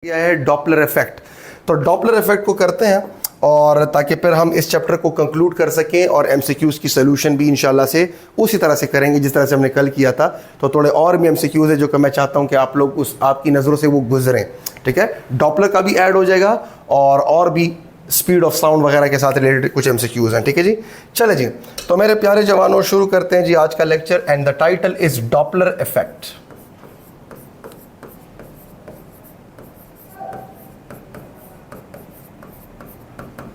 यह है Doppler effect. तो डॉपलर इफेक्ट को करते हैं और ताकि फिर हम इस चैप्टर को कंक्लूड कर सकें और एमसीक्यूज की सोल्यूशन भी इंशाल्लाह से उसी तरह से करेंगे जिस तरह से हमने कल किया था। तो थोड़े और भी एमसीक्यूज है जो कि मैं चाहता हूं कि आप लोग उस आपकी नज़रों से वो गुजरें। ठीक है, डॉपलर का भी ऐड हो जाएगा और भी स्पीड ऑफ साउंड वगैरह के साथ रिलेटेड कुछ एमसीक्यूज हैं। ठीक है जी, चले जी। तो मेरे प्यारे जवानों, शुरू करते हैं जी आज का lecture and the title is Doppler effect.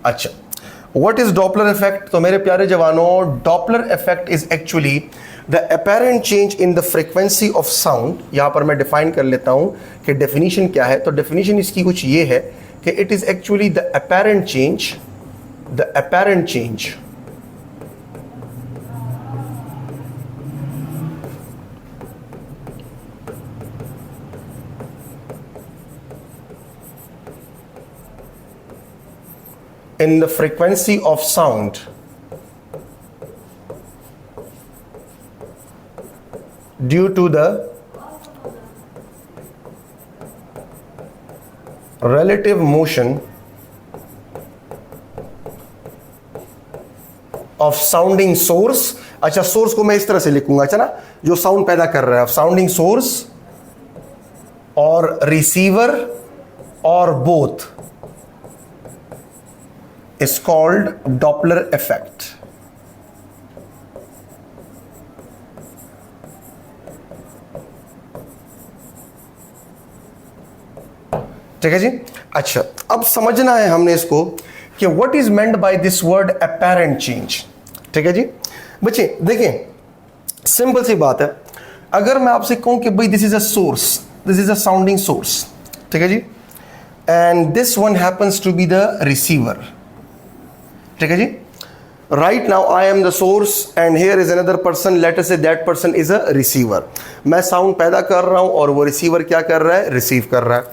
अच्छा, व्हाट इज डॉपलर इफेक्ट? तो मेरे प्यारे जवानों, Doppler effect is actually the apparent change in the frequency of sound. यहां पर मैं डिफाइन कर लेता हूं कि डेफिनेशन क्या है। तो डेफिनेशन इसकी कुछ ये है कि it is actually the apparent change in the frequency of sound due to the relative motion of sounding source। अच्छा, सोर्स को मैं इस तरह से लिखूंगा, अच्छा ना, जो साउंड पैदा कर रहा है, साउंडिंग सोर्स और रिसीवर और both is called Doppler effect। ठीक है जी। अच्छा, अब समझना है हमने इसको कि what is meant by this word apparent change। ठीक है जी बच्चे, देखें सिंपल सी बात है। अगर मैं आपसे कहूं कि भाई this is a source, this is a sounding source, ठीक है जी, and this one happens to be the receiver. ठीक है जी, right now I am the source and here is another person, let us say that person is a receiver. मैं sound पैदा कर रहा हूं और वो रिसीवर क्या कर रहा है, रिसीव कर रहा है।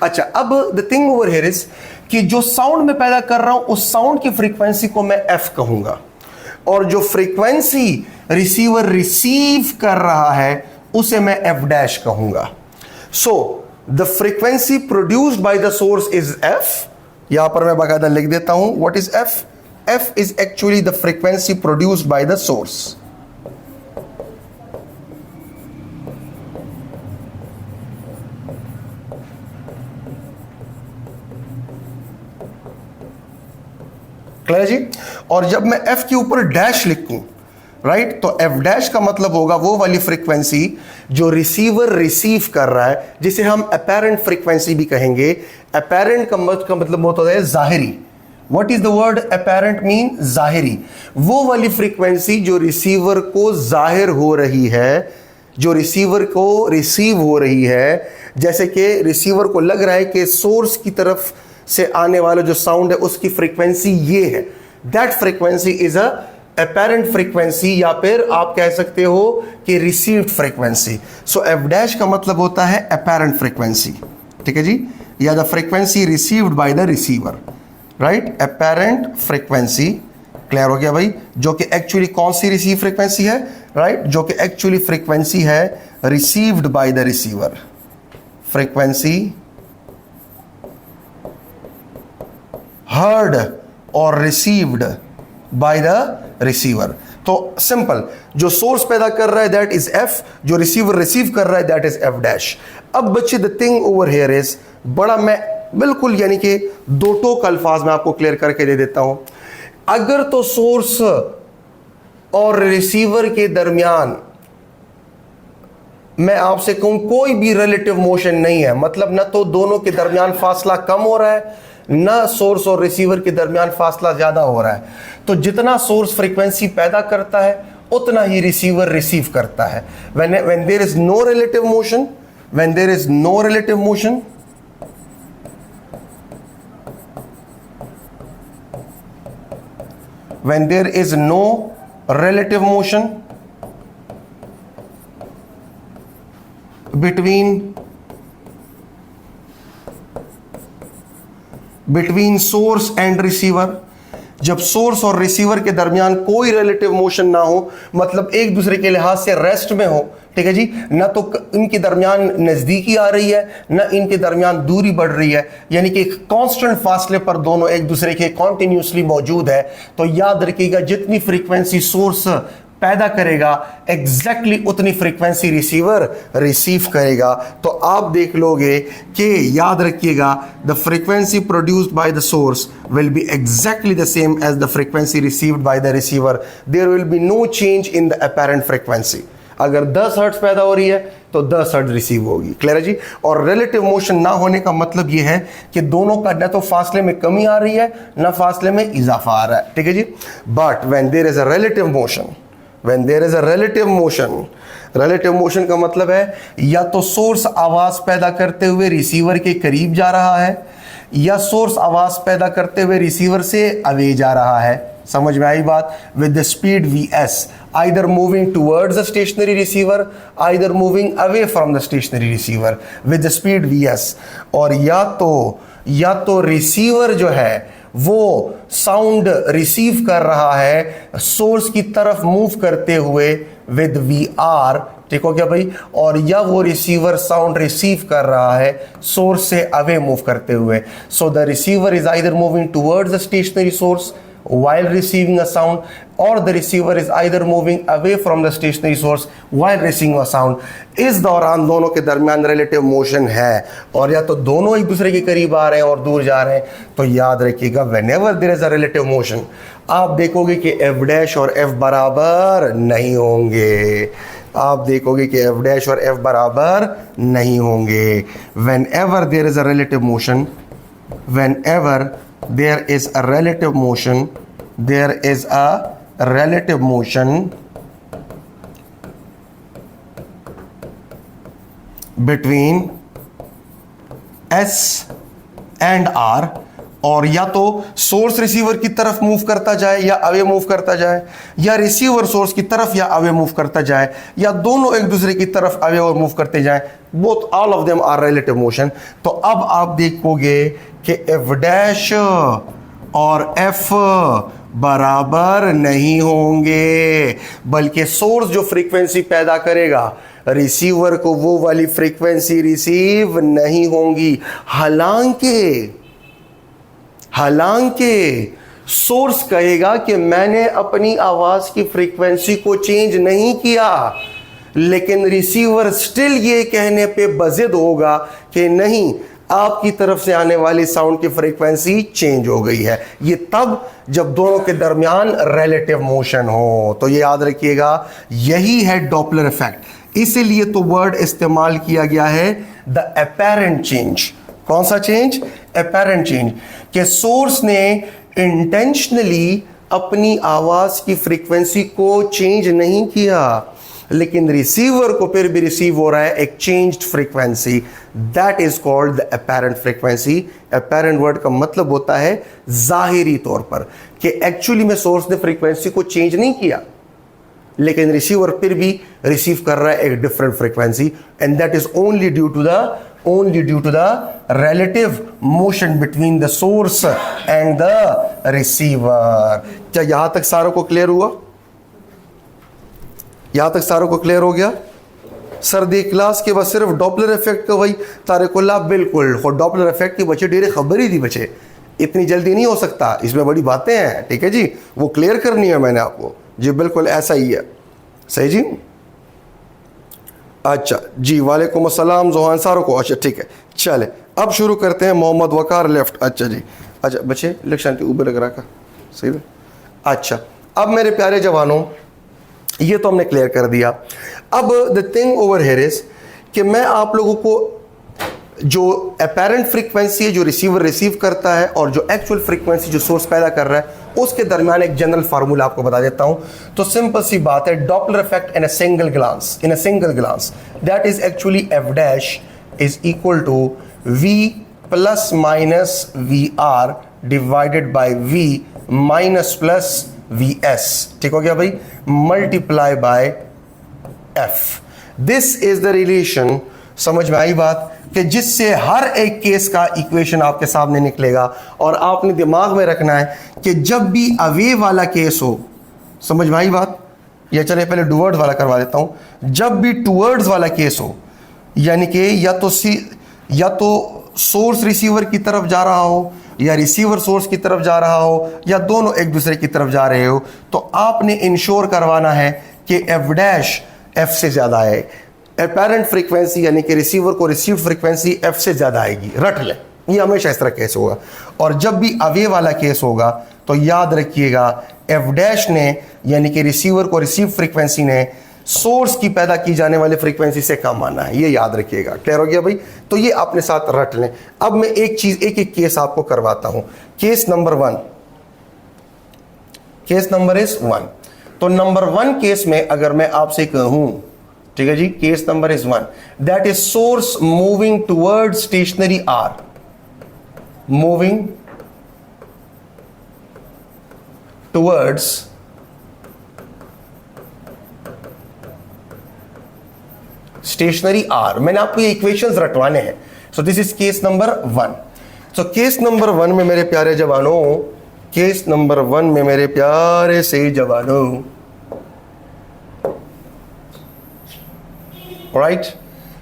अच्छा, अब the thing over here is कि जो साउंड मैं पैदा कर रहा हूं उस साउंड की फ्रीक्वेंसी को मैं एफ कहूंगा और जो फ्रीक्वेंसी रिसीवर रिसीव कर रहा है उसे मैं एफ डैश कहूंगा। So the frequency produced by the source is F. यहां पर मैं बाकायदा लिख देता हूं what is F. F is actually the frequency produced by the source। Clear जी? और जब मैं F के ऊपर डैश लिखूं, राइट, तो F डैश का मतलब होगा वो वाली फ्रीक्वेंसी जो रिसीवर रिसीव कर रहा है, जिसे हम अपेरेंट फ्रीक्वेंसी भी कहेंगे। अपेरेंट का मतलब होता है जाहिरी। What is the word apparent mean? जाहिरी। वो वाली फ्रीक्वेंसी जो रिसीवर को जाहिर हो रही है, जो रिसीवर को रिसीव हो रही है, जैसे कि रिसीवर को लग रहा है कि सोर्स की तरफ से आने वाला जो साउंड है उसकी फ्रीक्वेंसी ये है, that frequency is a apparent frequency, या फिर आप कह सकते हो कि रिसीव्ड फ्रीक्वेंसी। सो एफ डैश का मतलब होता है apparent फ्रीक्वेंसी। ठीक है जी, या the frequency received by the receiver, right, apparent frequency. Clear हो गया भाई? जो कि एक्चुअली कौन सी रिसीव फ्रीक्वेंसी है, राइट, जो कि एक्चुअली फ्रीक्वेंसी है received by the receiver. Frequency heard और रिसीव्ड बाय द रिसीवर। तो सिंपल, जो सोर्स पैदा कर रहा है दैट इज एफ, जो रिसीवर रिसीव कर रहा है दैट इज एफ डैश। अब बच्चे the thing over here is, बड़ा मैं बिल्कुल यानी कि दो टोक अल्फाज में आपको क्लियर करके दे देता हूं। अगर तो सोर्स और रिसीवर के दरमियान मैं आपसे कहूं कोई भी रिलेटिव मोशन नहीं है, मतलब ना तो दोनों के दरमियान फासला कम हो रहा है, ना सोर्स और रिसीवर के दरमियान फासला ज्यादा हो रहा है, तो जितना सोर्स फ्रीक्वेंसी पैदा करता है उतना ही रिसीवर रिसीव करता है। when there is no relative motion, when there is no relative motion, when there is no relative motion between source and receiver, जब सोर्स और रिसीवर के दरमियान कोई रिलेटिव मोशन ना हो, मतलब एक दूसरे के लिहाज से रेस्ट में हो, ठीक है जी, ना तो इनके दरमियान नज़दीकी आ रही है, ना इनके दरमियान दूरी बढ़ रही है, यानी कि एक कांस्टेंट फासले पर दोनों एक दूसरे के कॉन्टिन्यूसली मौजूद है। तो याद रखिएगा जितनी फ्रीक्वेंसी सोर्स पैदा करेगा एग्जैक्टली उतनी फ्रीक्वेंसी रिसीवर रिसीव करेगा। तो आप देख लोगे कि याद रखिएगा the frequency produced by the source will be exactly the same as the frequency received by the receiver. There will be no change in the apparent frequency. अगर 10 हर्ट्ज पैदा हो रही है तो 10 हर्ट्ज रिसीव होगी। क्लियर है जी। और relative motion ना होने का मतलब यह है कि दोनों का ना तो फासले में कमी आ रही है ना फासले में इजाफा आ रहा है। ठीक है जी। But when there is a relative motion, when there is a relative motion, relative motion का मतलब है या तो सोर्स आवाज पैदा करते हुए रिसीवर के करीब जा रहा है या सोर्स आवाज पैदा करते हुए रिसीवर से अवे जा रहा है। समझ में आई बात। With the speed vs, either moving towards the stationary receiver, either moving away from the stationary receiver with the speed vs। और या तो रिसीवर जो है वो साउंड रिसीव कर रहा है सोर्स की तरफ मूव करते हुए विद vr, ठीक हो गया भाई, और या वो रिसीवर साउंड रिसीव कर रहा है सोर्स से अवे मूव करते हुए। So the receiver is either moving towards the stationary source while receiving a sound, or the receiver is either moving away from the stationary source while receiving a sound। इस दौरान दोनों के दरमियान relative motion है, और या तो दोनों एक दूसरे के करीब आ रहे हैं और दूर जा रहे हैं। तो याद रखिएगा whenever there is a relative motion, आप देखोगे कि f डैश और f बराबर नहीं होंगे। आप देखोगे कि f डैश और f बराबर नहीं होंगे। whenever there is a relative motion, whenever there is a relative motion, there is a relative motion between S and R, और या तो सोर्स रिसीवर की तरफ मूव करता जाए या अवे मूव करता जाए, या रिसीवर सोर्स की तरफ या अवे मूव करता जाए, या दोनों एक दूसरे की तरफ अवे और मूव करते जाए, both all of them are relative motion. तो अब आप देखोगे कि एफ डैश और एफ बराबर नहीं होंगे, बल्कि सोर्स जो फ्रीक्वेंसी पैदा करेगा रिसीवर को वो वाली फ्रीक्वेंसी रिसीव नहीं होंगी। हालांकि सोर्स कहेगा कि मैंने अपनी आवाज की फ्रीक्वेंसी को चेंज नहीं किया, लेकिन रिसीवर स्टिल ये कहने पे बजिद होगा कि नहीं, आपकी तरफ से आने वाली साउंड की फ्रीक्वेंसी चेंज हो गई है। ये तब जब दोनों के दरमियान रिलेटिव मोशन हो। तो ये याद रखिएगा, यही है डॉपलर इफेक्ट। इसीलिए तो वर्ड इस्तेमाल किया गया है द अपैरेंट चेंज। कौन सा चेंज? Apparent change. कि सोर्स ने इंटेंशनली अपनी आवाज की फ्रीक्वेंसी को चेंज नहीं किया, लेकिन रिसीवर को फिर भी रिसीव हो रहा है एक changed frequency. That is called the apparent frequency. Apparent word का मतलब होता है जाहिरी तौर पर, कि एक्चुअली में सोर्स ने फ्रीक्वेंसी को चेंज नहीं किया, लेकिन रिसीवर फिर भी रिसीव कर रहा है एक different frequency, and that is only due to the relative motion between the source and the receiver। क्या यहां तक सारों को क्लियर हुआ? यहां तक सारों को क्लियर हो गया? सर्दी क्लास के बाद सिर्फ डॉपलर इफेक्ट का वही तारिकुल्लाह, बिल्कुल। और डॉपलर इफेक्ट की बच्चे डेरे खबर ही थी बच्चे, इतनी जल्दी नहीं हो सकता, इसमें बड़ी बातें हैं। ठीक है जी, वो क्लियर करनी है मैंने आपको जी, बिल्कुल ऐसा ही है। सही जी। अच्छा जी, वालेकुम अस्सलाम जोहान सारों को। अच्छा ठीक है, चले अब शुरू करते हैं। मोहम्मद वकार लेफ्ट। अच्छा जी, अच्छा बच्चे इलेक्शन ऊबर लग रहा का सही है। अच्छा, अब मेरे प्यारे जवानों, ये तो हमने क्लियर कर दिया। अब the thing over here is कि मैं आप लोगों को जो अपैरेंट फ्रीक्वेंसी है जो रिसीवर रिसीव करता है और जो एक्चुअल फ्रीक्वेंसी जो सोर्स पैदा कर रहा है उसके दरमियान एक जनरल फार्मूला आपको बता देता हूं। तो सिंपल सी बात है, Doppler effect in a single glance that is actually F dash is equal to v plus minus V R divided by v minus plus V S. ठीक हो गया भाई, multiply by f। This is the relation. समझ में आई बात? कि जिससे हर एक केस का इक्वेशन आपके सामने निकलेगा, और आपने दिमाग में रखना है कि जब भी अवे वाला केस हो, समझ में आई बात, या चले पहले टूवर्ड्स वाला करवा देता हूं। जब भी टूवर्ड्स वाला केस हो, यानी कि या तो सोर्स रिसीवर की तरफ जा रहा हो या रिसीवर सोर्स की तरफ जा रहा हो या दोनों एक दूसरे की तरफ जा रहे हो, तो आपने इंश्योर करवाना है कि एफ डैश एफ से ज्यादा है। अपेरेंट फ्रीक्वेंसी यानी कि रिसीवर को रिसीव फ्रीक्वेंसी एफ से ज्यादा आएगी, रट ले, ये हमेशा इस तरह केस होगा। और जब भी अवे वाला केस होगा तो याद रखिएगा एफ डैश ने यानी कि रिसीवर को रिसीव फ्रीक्वेंसी ने सोर्स की पैदा की जाने वाली फ्रीक्वेंसी से कम आना है, ये याद रखिएगा। क्लियर हो गया भाई? तो ये अपने साथ रट लें। अब मैं एक चीज एक एक केस आपको करवाता हूं। Case number 1, case number is 1। तो नंबर 1 केस में अगर मैं आपसे कहूं, ठीक है जी, case number is 1, that is source moving towards stationary R, moving towards stationary R. मैंने आपको ये इक्वेशंस रटवाने हैं। So this is case number 1। सो केस नंबर 1 में मेरे प्यारे जवानों, केस नंबर 1 में मेरे प्यारे से जवानों, राइट।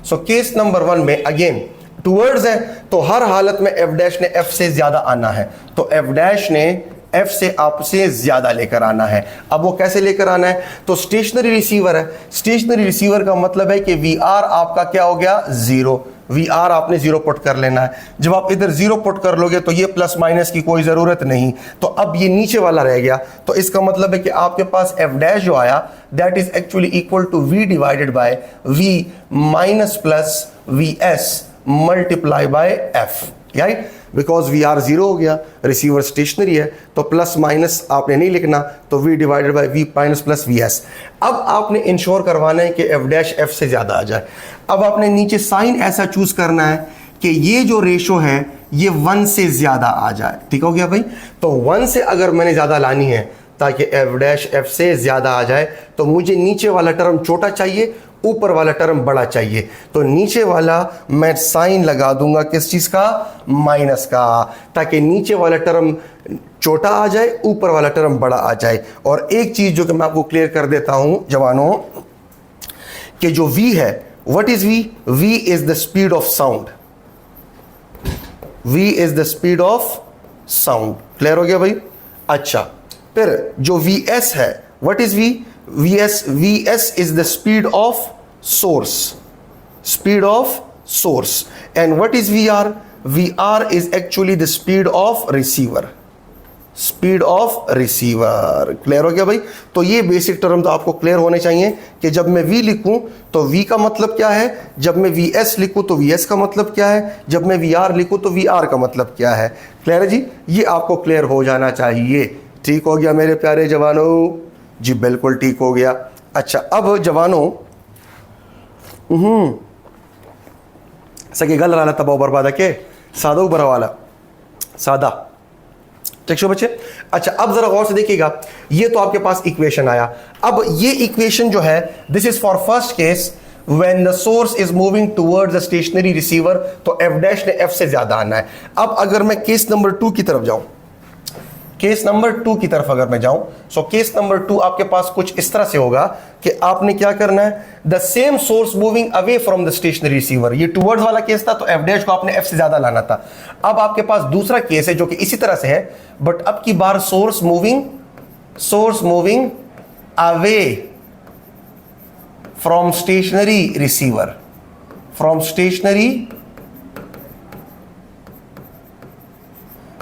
सो केस नंबर 1 में अगेन टूवर्ड्स है, तो हर हालत में एफ डैश ने एफ से ज्यादा आना है, तो एफ डैश ने एफ से आपसे ज्यादा लेकर आना है। अब वो कैसे लेकर आना है? तो स्टेशनरी रिसीवर है, स्टेशनरी रिसीवर का मतलब है कि वी आर आपका क्या हो गया? 0। वी आर आपने 0 पुट कर लेना है। जब आप इधर 0 पुट कर लोगे तो ये प्लस माइनस की कोई जरूरत नहीं, तो अब ये नीचे वाला रह गया। तो इसका मतलब है कि आपके पास एफ डैश जो आया that is actually equal to V divided by V minus plus V S multiply by F, right. Because V R 0 हो गया, रिसीवर स्टेशनरी है, तो प्लस माइनस आपने नहीं लिखना, तो V divided by V minus plus V S. अब आपने इंश्योर करवाना है कि एफ डैश एफ से ज्यादा आ जाए। अब आपने नीचे साइन ऐसा चूज करना है कि ये जो रेशो है ये 1 से ज्यादा आ जाए। ठीक हो गया भाई? तो 1 से अगर मैंने ज्यादा लानी है ताकि एफ डैश एफ से ज्यादा आ जाए, तो मुझे नीचे वाला टर्म छोटा चाहिए, ऊपर वाला टर्म बड़ा चाहिए। तो नीचे वाला मैं साइन लगा दूंगा किस चीज का? माइनस का, ताकि नीचे वाला टर्म छोटा आ जाए, ऊपर वाला टर्म बड़ा आ जाए। और एक चीज जो कि मैं आपको क्लियर कर देता हूं जवानों, कि जो v है, what is v? v is the speed of sound, v is the speed of sound. Clear हो गया भाई? अच्छा, फिर जो vs है, what is v? vs is the speed of source, speed of source. And what is vr? vr is actually the speed of receiver, speed of receiver. Clear हो गया भाई? तो ये बेसिक टर्म तो आपको क्लियर होने चाहिए कि जब मैं v लिखूं तो v का मतलब क्या है, जब मैं vs लिखूं तो vs का मतलब क्या है, जब मैं vr लिखूं तो vr का मतलब क्या है। क्लियर है जी? ये आपको क्लियर हो जाना चाहिए। ठीक हो गया मेरे प्यारे जवानों? जी बिल्कुल ठीक हो गया। अच्छा, अब जवानों सके गल रहा तबाह बर्बाद के सादा बरा वाला सादा। ठीक है बच्चे? अच्छा, अब जरा गौर से देखिएगा, ये तो आपके पास इक्वेशन आया। अब ये इक्वेशन जो है, this is for first case when the source is moving towards the stationary receiver, तो एफ डैश ने एफ से ज्यादा आना है। अब अगर मैं केस नंबर 2 की तरफ जाऊं, केस नंबर 2 की तरफ अगर मैं जाऊं, सो केस नंबर 2 आपके पास कुछ इस तरह से होगा कि आपने क्या करना है, the same source moving away from the stationary receiver. ये टुवर्ड्स वाला केस था, तो एफ डैश को आपने एफ से ज्यादा लाना था। अब आपके पास दूसरा केस है जो कि इसी तरह से है, बट अब की बार source moving away from stationary receiver, from stationary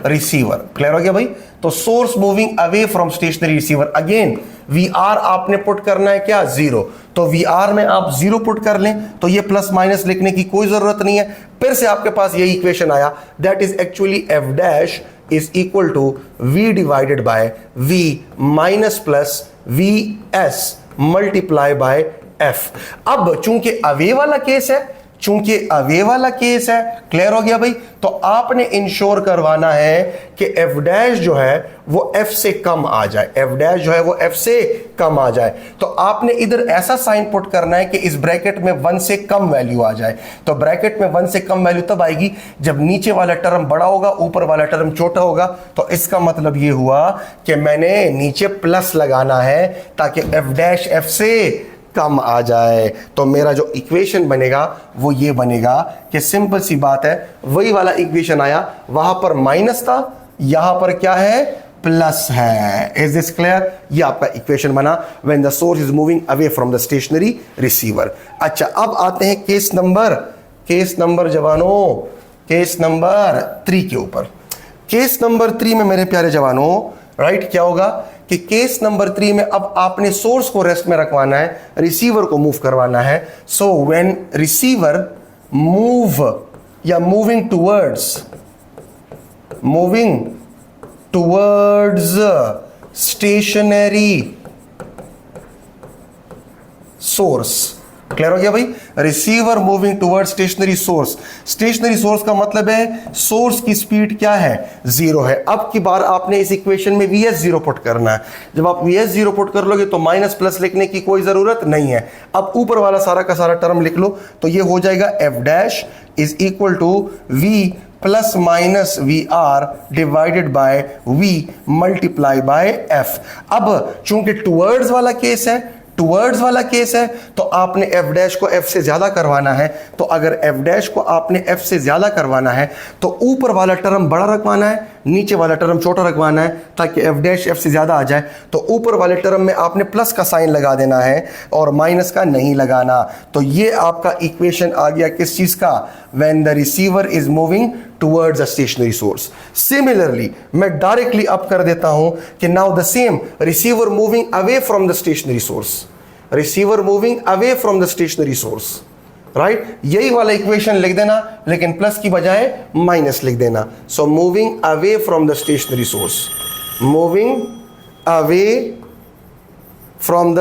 receiver. Clear हो गया भाई? तो source moving away from stationary receiver, again we are आपने पुट करना है क्या? 0। तो वी आर में आप 0 पुट कर लें तो ये प्लस माइनस लिखने की कोई जरूरत नहीं है। फिर से आपके पास यही इक्वेशन आया, that is actually F dash is equal to V divided by V minus plus V S multiply by F. अब चूंकि अवे वाला केस है, चूंकि अवे वाला केस है, क्लियर हो गया भाई, तो आपने इंश्योर करवाना है कि एफ डैश जो है वो एफ से कम आ जाए, एफ डैश जो है वो एफ से कम आ जाए। तो आपने इधर ऐसा साइन पुट करना है कि इस ब्रैकेट में 1 से कम वैल्यू आ जाए। तो ब्रैकेट में 1 से कम वैल्यू तब आएगी जब नीचे वाला टर्म बड़ा होगा, ऊपर वाला टर्म छोटा होगा। तो इसका मतलब ये हुआ कि मैंने नीचे प्लस लगाना है ताकि एफ डैश एफ से कम आ जाए। तो मेरा जो इक्वेशन बनेगा वो ये बनेगा कि सिंपल सी बात है, वही वाला इक्वेशन आया, वहां पर माइनस था, यहां पर क्या है, प्लस है। Is this clear? ये आपका इक्वेशन बना when the source is moving away from the stationary receiver. अच्छा, अब आते हैं केस नंबर जवानों, केस नंबर 3 के ऊपर। केस नंबर 3 में मेरे प्यारे जवानों, राइट, क्या होगा कि केस नंबर 3 में अब आपने सोर्स को रेस्ट में रखवाना है, रिसीवर को मूव करवाना है। सो व्हेन रिसीवर मूव या moving towards stationary source, clear हो गया भाई, receiver moving toward stationary source. Stationary source का मतलब है सोर्स की स्पीड क्या है, 0 है। अब की बार आपने इस इक्वेशन में Vs0 पुट करना है। जब आप Vs0 पुट कर लोगे तो माइनस प्लस लिखने की कोई जरूरत नहीं है। अब ऊपर वाला सारा का सारा टर्म लिख लो, तो ये हो जाएगा F dash is equal to V plus minus V R divided by V multiply by F. अब चूंकि टुवर्ड्स वाला केस है तो आपने एफ डैश को एफ से ज्यादा करवाना है। तो अगर एफ डैश को आपने एफ से ज्यादा करवाना है तो ऊपर वाला टर्म बड़ा रखवाना है, नीचे वाला टर्म छोटा रखवाना है, ताकि एफ डैश एफ से ज्यादा आ जाए। तो ऊपर वाले टर्म में आपने प्लस का साइन लगा देना है और माइनस का नहीं लगाना। तो ये आपका इक्वेशन आ गया किस चीज का, when the receiver is moving towards a stationary source. Similarly मैं डायरेक्टली अप कर देता हूं कि now the same receiver moving away from the stationary source, receiver moving away from the stationary source, right, यही वाला इक्वेशन लिख देना, लेकिन प्लस की बजाय माइनस लिख देना। So moving away from the stationary source, moving away from the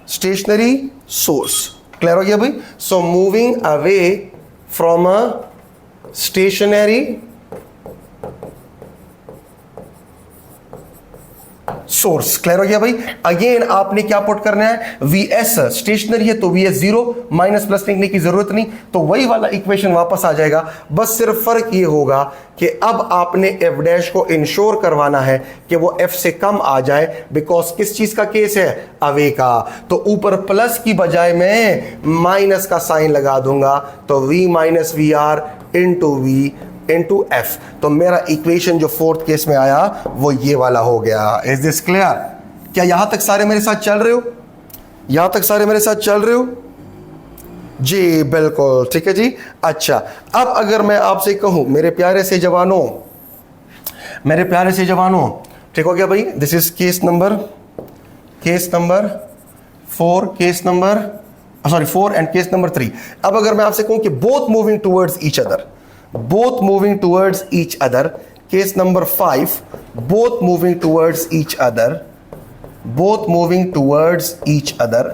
stationary source, clear हो गया भाई। So moving away from a stationary source, clear हो गया भाई। अगेन आपने क्या पुट करना है, Vs स्टेशनरी है तो Vs 0, माइनस प्लस लिखने की जरूरत नहीं, तो वही वाला इक्वेशन वापस आ जाएगा। बस सिर्फ फर्क ये होगा कि अब आपने एफ डैश को इंश्योर करवाना है कि वो एफ से कम आ जाए, बिकॉज किस चीज का केस है, अवे का। तो ऊपर प्लस की बजाय मैं माइनस का साइन लगा दूंगा, तो V minus V R into F. तो मेरा इक्वेशन जो फोर्थ केस में आया वो ये वाला हो गया। Is this clear? क्या यहां तक सारे मेरे साथ चल रहे हो? यहां तक सारे मेरे साथ चल रहे हो जी? बिल्कुल ठीक है जी। अच्छा, अब अगर मैं आपसे कहूं मेरे प्यारे से जवानों, ठीक हो गया भाई, this is case number 4, four and case number 3। अब अगर मैं आपसे कहूं कि both moving towards each other, case number 5, both moving towards each other,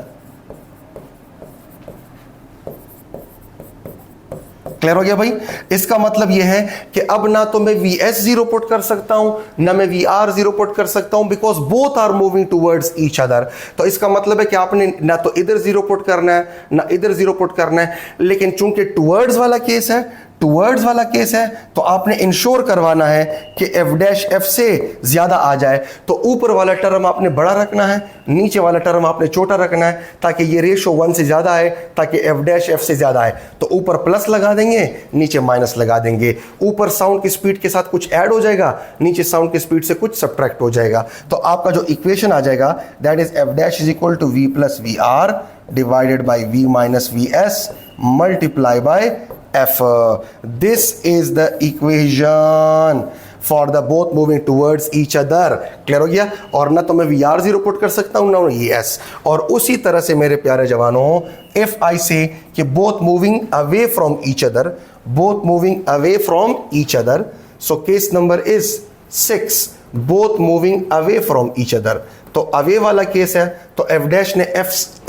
clear हो गया भाई। इसका मतलब यह है कि अब ना तो मैं Vs0 पुट कर सकता हूं, ना मैं Vr0 पुट कर सकता हूं, because both are moving towards each other. तो इसका मतलब है कि आपने ना तो इधर 0 पुट करना है ना इधर 0 पुट करना है। लेकिन चूंकि टुवर्ड्स वाला केस है तो आपने इंश्योर करवाना है कि एफ डैश एफ से ज्यादा आ जाए। तो ऊपर वाला टर्म आपने बड़ा रखना है, नीचे वाला टर्म आपने छोटा रखना है, ताकि ये रेशो 1 से ज्यादा आए, ताकि एफ डैश एफ से ज्यादा आए। तो ऊपर प्लस लगा देंगे, नीचे माइनस लगा देंगे। ऊपर साउंड की स्पीड के साथ कुछ ऐड हो जाएगा, नीचे साउंड की स्पीड से कुछ सब्ट्रैक्ट हो जाएगा। तो आपका जो इक्वेशन आ जाएगा that is F dash is equal to V plus V R divided by V minus V S multiply by F. This is the equation for the both moving towards each other. Clear हो गया? और ना तो मैं VR0 put कर सकता हूं ना ES। और उसी तरह से मेरे प्यारे जवानों, if I say कि both moving away from each other, so case number is 6, both moving away from each other। तो अवे वाला केस है तो F डैश ने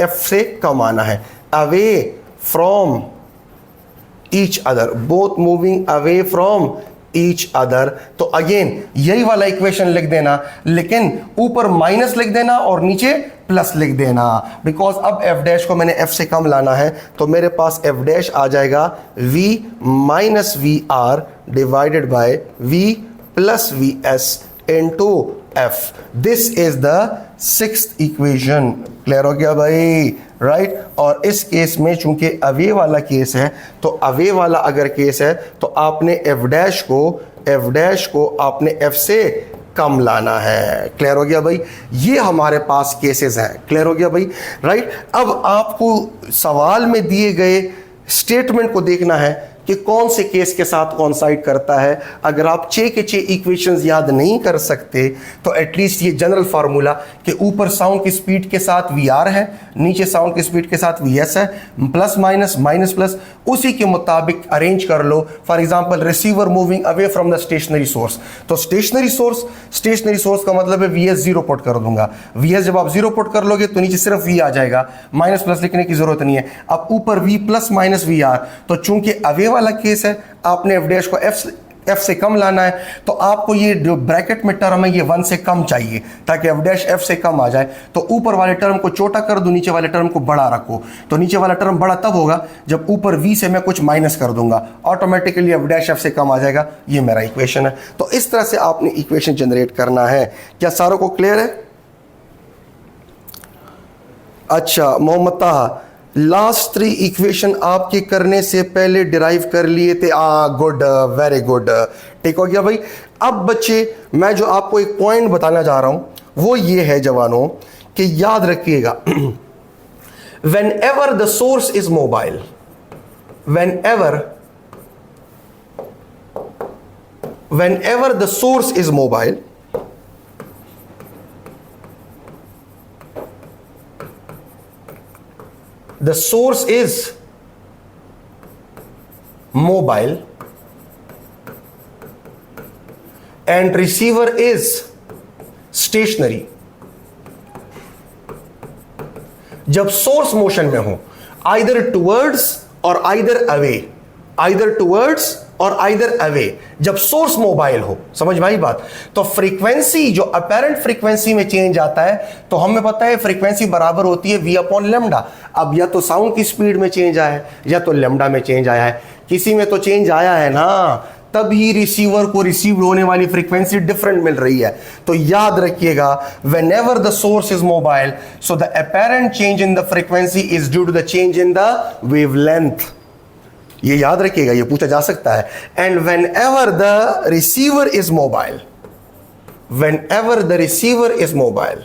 F से कम आना है। Away from each other, both moving away from each other. तो again यही वाला इक्वेशन लिख देना, लेकिन ऊपर माइनस लिख देना और नीचे प्लस लिख देना, बिकॉज अब एफ डैश को मैंने एफ से कम लाना है। तो मेरे पास एफ डैश आ जाएगा v minus V R divided by v plus V S into F. This is the sixth equation. Clear हो गया भाई, राइट। और इस केस में चूंकि अवे वाला केस है, तो अवे वाला अगर केस है तो आपने एफ डैश को आपने एफ से कम लाना है। क्लियर हो गया भाई, ये हमारे पास केसेस हैं। क्लियर हो गया भाई, राइट। अब आपको सवाल में दिए गए स्टेटमेंट को देखना है कि कौन से केस के साथ कॉन्साइड करता है। अगर आप 6 के 6 इक्वेशंस याद नहीं कर सकते तो एटलीस्ट ये जनरल फार्मूला कि ऊपर साउंड की स्पीड के साथ वी आर है, नीचे साउंड की स्पीड के साथ वी एस है, प्लस माइनस माइनस प्लस, उसी के मुताबिक अरेंज कर लो। For example receiver moving away from the stationary source, तो स्टेशनरी सोर्स का मतलब है वी एस जीरो पुट कर दूंगा। वी एस जब आप जीरो पुट कर लोगे तो नीचे सिर्फ वी आ जाएगा, माइनस प्लस लिखने की जरूरत नहीं है। अब ऊपर V plus minus V R, तो चूंकि अवे वाला केस है आपने एफ डैश को एफ से कम लाना है, तो आपको ये जो ब्रैकेट में टर्म है ये 1 से कम चाहिए ताकि एफ डैश एफ से कम आ जाए। तो ऊपर वाले टर्म को छोटा कर दो, नीचे वाले टर्म को बड़ा रखो। तो नीचे वाला टर्म बड़ा तब होगा जब ऊपर वी से मैं कुछ माइनस कर दूंगा, ऑटोमेटिकली एफ डैश एफ से कम आ जाएगा। ये मेरा इक्वेशन है। तो इस तरह से आपने इक्वेशन जनरेट करना है। क्या सारों को क्लियर है? अच्छा मोहम्मद ताहा, लास्ट 3 इक्वेशन आपके करने से पहले डिराइव कर लिए थे। गुड, वेरी गुड, ठीक हो गया भाई। अब बच्चे मैं जो आपको एक पॉइंट बताना जा रहा हूं वो ये है जवानों कि याद रखिएगा, whenever the source is mobile, whenever the source is mobile, the source is mobile and receiver is stationary। जब सोर्स मोशन में हो, आइदर टुवर्ड्स और आइदर अवे, आइदर टुवर्ड्स और आइदर अवे, जब सोर्स मोबाइल हो, समझ भाई बात। तो फ्रीक्वेंसी जो अपेरेंट फ्रीक्वेंसी में चेंज आता है, तो हमें पता है फ्रीक्वेंसी बराबर होती है v अपॉन लेमडा। अब या तो साउंड की स्पीड में चेंज आया है या तो लेमडा में चेंज आया है, किसी में तो चेंज आया है ना, तभी रिसीवर को रिसीव होने वाली फ्रीक्वेंसी डिफरेंट मिल रही है। तो याद रखिएगा, whenever the source is mobile, so the apparent change in the frequency is due to the change in the wavelength. ये याद रखिएगा, ये पूछा जा सकता है। And whenever the receiver is mobile, whenever the receiver is mobile,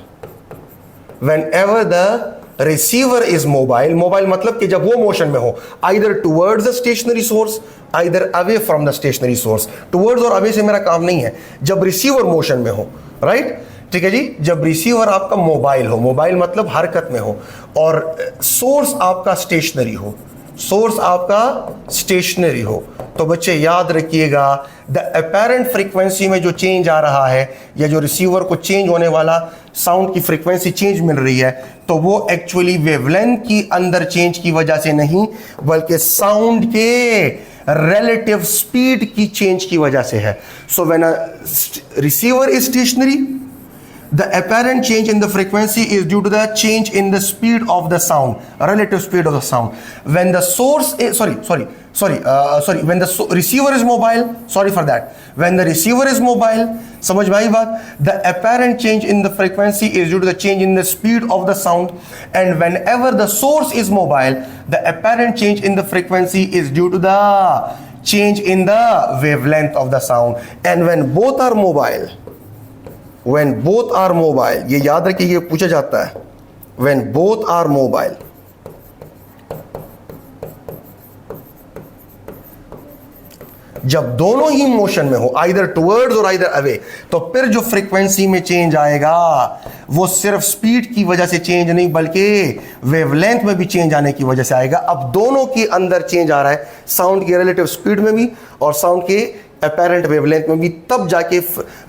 whenever the receiver is mobile, mobile मतलब कि जब वो मोशन में हो, either towards the stationary source, either away from the stationary source. Towards और away से मेरा काम नहीं है, जब रिसीवर मोशन में हो, राइट, ठीक है जी। जब रिसीवर आपका मोबाइल हो, मोबाइल मतलब हरकत में हो, और सोर्स आपका स्टेशनरी हो, सोर्स आपका स्टेशनरी हो, तो बच्चे याद रखिएगा, द अपेरेंट फ्रीक्वेंसी में जो चेंज आ रहा है या जो रिसीवर को चेंज होने वाला साउंड की फ्रीक्वेंसी चेंज मिल रही है, तो वो एक्चुअली वेवलेंथ की अंदर चेंज की वजह से नहीं, बल्कि साउंड के रिलेटिव स्पीड की चेंज की वजह से है। So when a receiver is stationary, the apparent change in the frequency is due to the change in the speed of the sound, relative speed of the sound. When the source is, when the receiver is mobile, sorry for that, when the receiver is mobile, समझ भाई बात, the apparent change in the frequency is due to the change in the speed of the sound, and whenever the source is mobile, the apparent change in the frequency is due to the change in the wavelength of the sound. And when both are mobile, when both are mobile, ये याद रखिए, ये पूछा जाता है, when both are mobile, जब दोनों ही motion में हो, आइदर टुवर्ड्स और आइदर अवे, तो फिर जो फ्रीक्वेंसी में चेंज आएगा वो सिर्फ स्पीड की वजह से चेंज नहीं, बल्कि वेवलेंथ में भी चेंज आने की वजह से आएगा। अब दोनों के अंदर चेंज आ रहा है, साउंड की रिलेटिव स्पीड में भी और साउंड के अपेरेंट वेवलेंथ में भी, तब जाके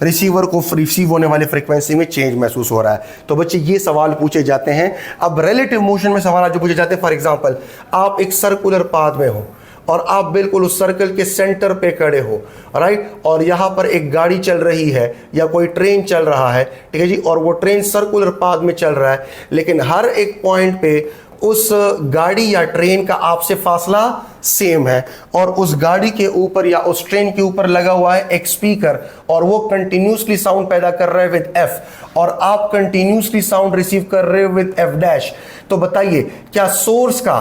रिसीवर को रिसीव होने वाली फ्रीक्वेंसी में चेंज महसूस हो रहा है। तो बच्चे ये सवाल पूछे जाते हैं। अब रिलेटिव मोशन में सवाल जो पूछे जाते हैं, फॉर एग्जांपल आप एक सर्कुलर पाथ में हो और आप बिल्कुल उस सर्कल के सेंटर पे खड़े हो, राइट, और यहाँ पर एक गाड़ी चल रही है या कोई ट्रेन चल रहा है, ठीक है जी, और वो ट्रेन सर्कुलर पाथ में चल रहा है, लेकिन हर एक पॉइंट पे उस गाड़ी या ट्रेन का आपसे फासला सेम है, और उस गाड़ी के ऊपर या उस ट्रेन के ऊपर लगा हुआ है एक स्पीकर और वो कंटिन्यूसली साउंड पैदा कर रहा है विद एफ, और आप कंटिन्यूसली साउंड रिसीव कर रहे हो विद एफ डैश। तो बताइए क्या सोर्स का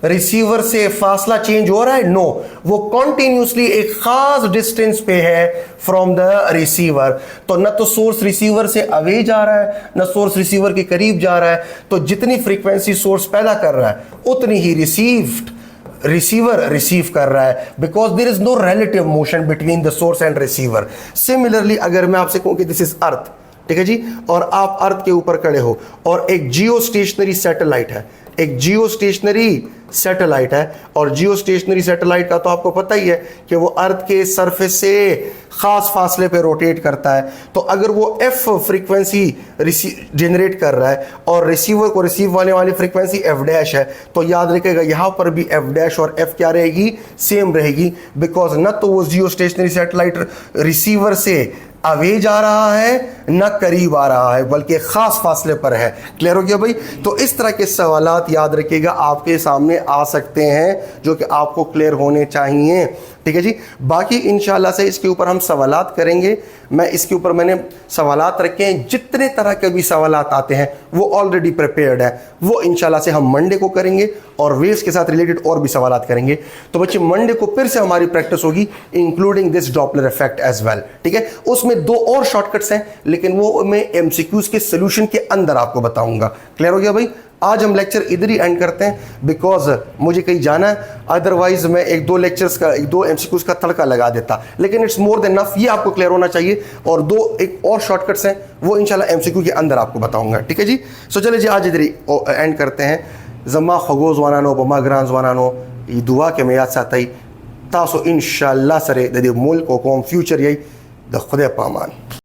रिसीवर से फासला चेंज हो रहा है? नो, वो कॉन्टिन्यूसली एक खास डिस्टेंस पे है फ्रॉम द रिसीवर। तो न तो सोर्स रिसीवर से अवे जा रहा है, न सोर्स रिसीवर के करीब जा रहा है। तो जितनी फ्रीक्वेंसी सोर्स पैदा कर रहा है उतनी ही रिसीवर रिसीव कर रहा है, because there is no relative motion between the source and receiver. Similarly अगर मैं आपसे कहूं कि दिस इज अर्थ, ठीक है जी, और आप अर्थ के ऊपर खड़े हो और एक जियो स्टेशनरी सैटेलाइट है, एक जियो स्टेशनरी सैटेलाइट है, और जियो स्टेशनरी सैटेलाइट का तो आपको पता ही है कि वो अर्थ के सरफेस से खास फासले पे रोटेट करता है। तो अगर वो एफ फ्रीक्वेंसी जनरेट कर रहा है और रिसीवर को रिसीव होने वाली फ्रीक्वेंसी एफ डैश है, तो याद रखिएगा यहां पर भी एफ डैश और एफ क्या रहेगी? सेम रहेगी, बिकॉज न तो वो जियो स्टेशनरी सैटेलाइट रिसीवर से अवे जा रहा है न करीब आ रहा है, बल्कि खास फासले पर है। क्लियर हो गया भाई? तो इस तरह के सवालात याद रखिएगा आपके सामने आ सकते हैं जो कि आपको क्लियर होने चाहिए, ठीक है जी। बाकी इंशाल्लाह से इसके ऊपर हम सवालात करेंगे। मैं इसके ऊपर मैंने सवालात रखे हैं, जितने तरह के भी सवालात आते हैं वो ऑलरेडी प्रिपेयर्ड है, वो इंशाल्लाह से हम मंडे को करेंगे और वेव्स के साथ रिलेटेड और भी सवालात करेंगे। तो बच्चे मंडे को फिर से हमारी प्रैक्टिस होगी including this Doppler effect as well, ठीक है। उसमें दो और शॉर्टकट्स हैं, लेकिन वो मैं एमसीक्यूज के सोल्यूशन के अंदर आपको बताऊंगा। क्लियर हो गया भाई? आज हम लेक्चर इधर ही एंड करते हैं, बिकॉज मुझे कहीं जाना है, अदरवाइज मैं एक दो लेक्चर्स का, एक दो एमसीक्यूज का तड़का लगा देता, लेकिन इट्स मोर देन इनफ, ये आपको क्लियर होना चाहिए। और एक और शॉर्टकट्स हैं वो इंशाल्लाह एमसीक्यू के अंदर आपको बताऊंगा, ठीक है जी। सो चले जी आज इधर ही एंड करते हैं। जमा खगोज वानानो बमा ग्रांज वानानो ये दुआ के मैं याद साथ ही तासो इंशाल्लाह सरे दे मुल्क को कौम फ्यूचर यही द खुदे पामान।